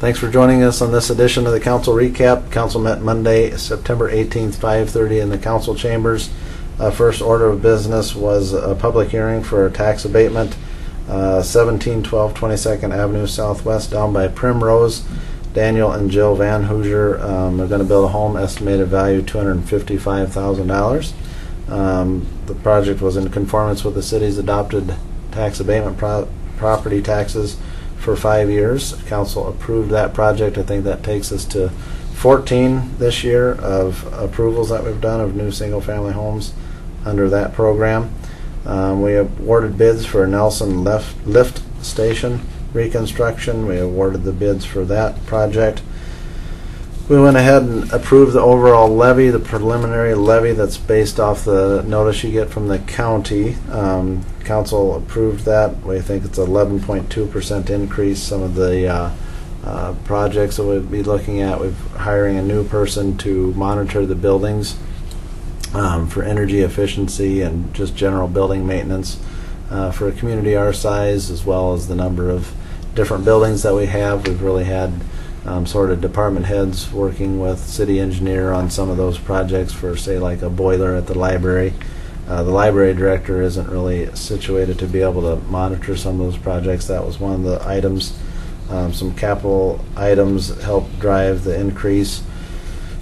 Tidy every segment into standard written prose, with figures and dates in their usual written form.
Thanks for joining us on this edition of the council recap. Council met Monday, September 18th, 5:30 in the council chambers. First order of business was a public hearing for a tax abatement, 1712 22nd Avenue Southwest down by Primrose. Daniel and Jill Van Hoosier are going to build a home, estimated value $255,000. The project was in conformance with the city's adopted tax abatement property taxes for 5 years. Council approved that project. I think that takes us to 14 this year of approvals that we've done of new single-family homes under that program. We awarded bids for Nelson Lift Station reconstruction. We awarded the bids for that project. We went ahead and approved the overall levy, the preliminary levy that's based off the notice you get from the county. Council approved that. We think it's 11.2% increase. Some of the projects that we'll be looking at, we're hiring a new person to monitor the buildings for energy efficiency and just general building maintenance for a community our size, as well as the number of different buildings that we have. We've really had sort of department heads working with city engineer on some of those projects for, say, like a boiler at the library. The library director isn't really situated to be able to monitor some of those projects. That was one of the items. Some capital items helped drive the increase,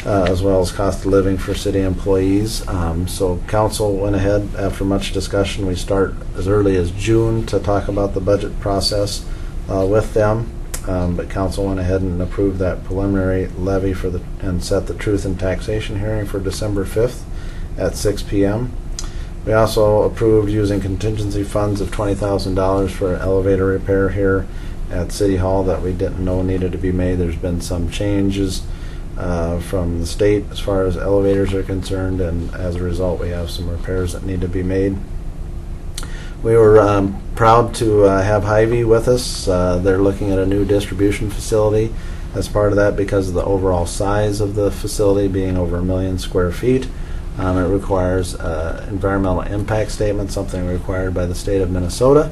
as well as cost of living for city employees. So council went ahead, after much discussion. We start as early as June to talk about the budget process with them. But council went ahead and approved that preliminary levy and set the truth in taxation hearing for December 5th at 6 p.m. We also approved using contingency funds of $20,000 for an elevator repair here at City Hall that we didn't know needed to be made. There's been some changes from the state as far as elevators are concerned, and as a result we have some repairs that need to be made. We were proud to have Hy-Vee with us. They're looking at a new distribution facility as part of that because of the overall size of the facility being over 1 million square feet. It requires environmental impact statement, something required by the state of Minnesota.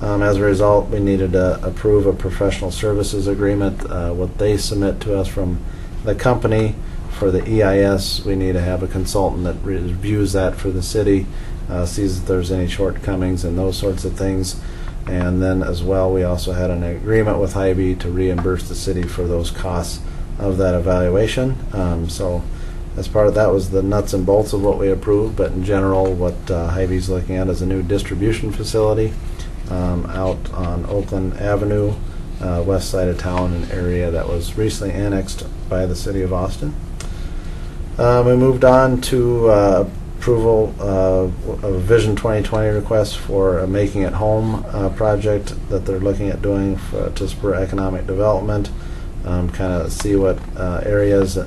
As a result, we needed to approve a professional services agreement. What they submit to us from the company for the EIS, we need to have a consultant that reviews that for the city, sees if there's any shortcomings and those sorts of things. And then as well, we also had an agreement with Hy-Vee to reimburse the city for those costs of that evaluation. So as part of that was the nuts and bolts of what we approved, but in general what Hy-Vee's looking at is a new distribution facility out on Oakland Avenue, west side of town, an area that was recently annexed by the city of Austin. We moved on to approval of a Vision 2020 request for a Making It Home project that they're looking at doing to spur economic development, kind of see what areas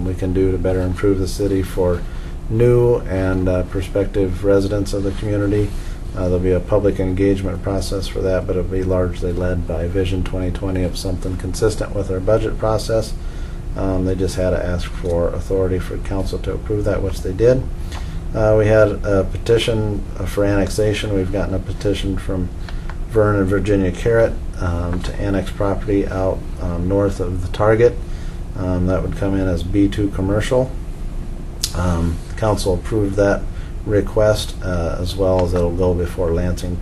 we can do to better improve the city for new and prospective residents of the community. There'll be a public engagement process for that, but it'll be largely led by Vision 2020 of something consistent with our budget process. They just had to ask for authority for council to approve that, which they did. We had a petition for annexation. We've gotten a petition from Vern and Virginia Carrot to annex property out north of the Target. That would come in as B2 commercial. Council approved that request, as well as it'll go before Lansing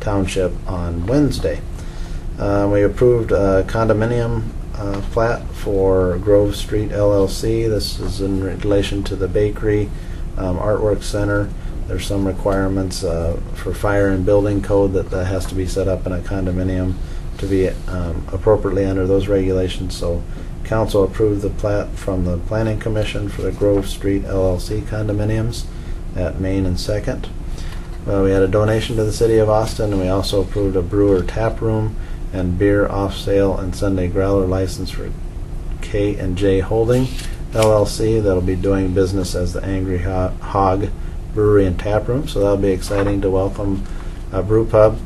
Township on Wednesday. We approved a condominium plat for Grove Street LLC. This is in relation to the bakery artwork center. There's some requirements for fire and building code that has to be set up in a condominium to be appropriately under those regulations. So council approved the plat from the Planning Commission for the Grove Street LLC condominiums at Main and 2nd. We had a donation to the city of Austin, and we also approved a brewer tap room and beer off sale and Sunday growler license for K&J Holding LLC. That'll be doing business as the Angry Hog Brewery and Tap Room. So that'll be exciting to welcome a brew pub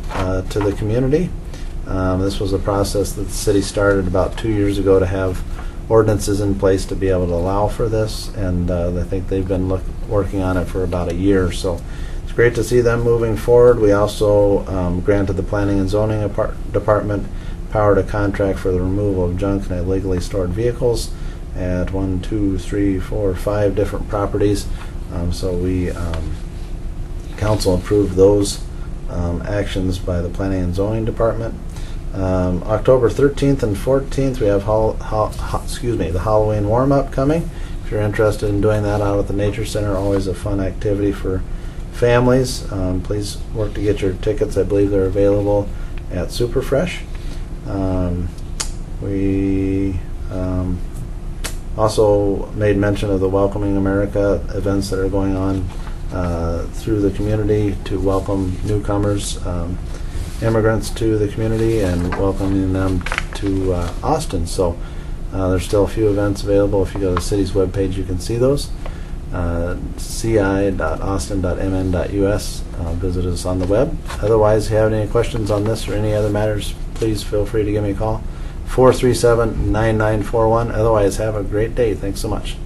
to the community. This was a process that the city started about 2 years ago to have ordinances in place to be able to allow for this, and I think they've been working on it for about a year. So it's great to see them moving forward. We also granted the Planning and Zoning Department power to contract for the removal of junk and illegally stored vehicles at 5 different properties. So we council approved those actions by the Planning and Zoning Department. October 13th and 14th, we have the Halloween warm-up coming. If you're interested in doing that out at the Nature Center, always a fun activity for families. Please work to get your tickets. I believe they're available at Superfresh. We also made mention of the Welcoming America events that are going on through the community to welcome newcomers, immigrants to the community, and welcoming them to Austin. So there's still a few events available. If you go to the city's webpage, you can see those. ci.austin.mn.us. Visit us on the web. Otherwise, if you have any questions on this or any other matters, please feel free to give me a call. 437-9941. Otherwise, have a great day. Thanks so much.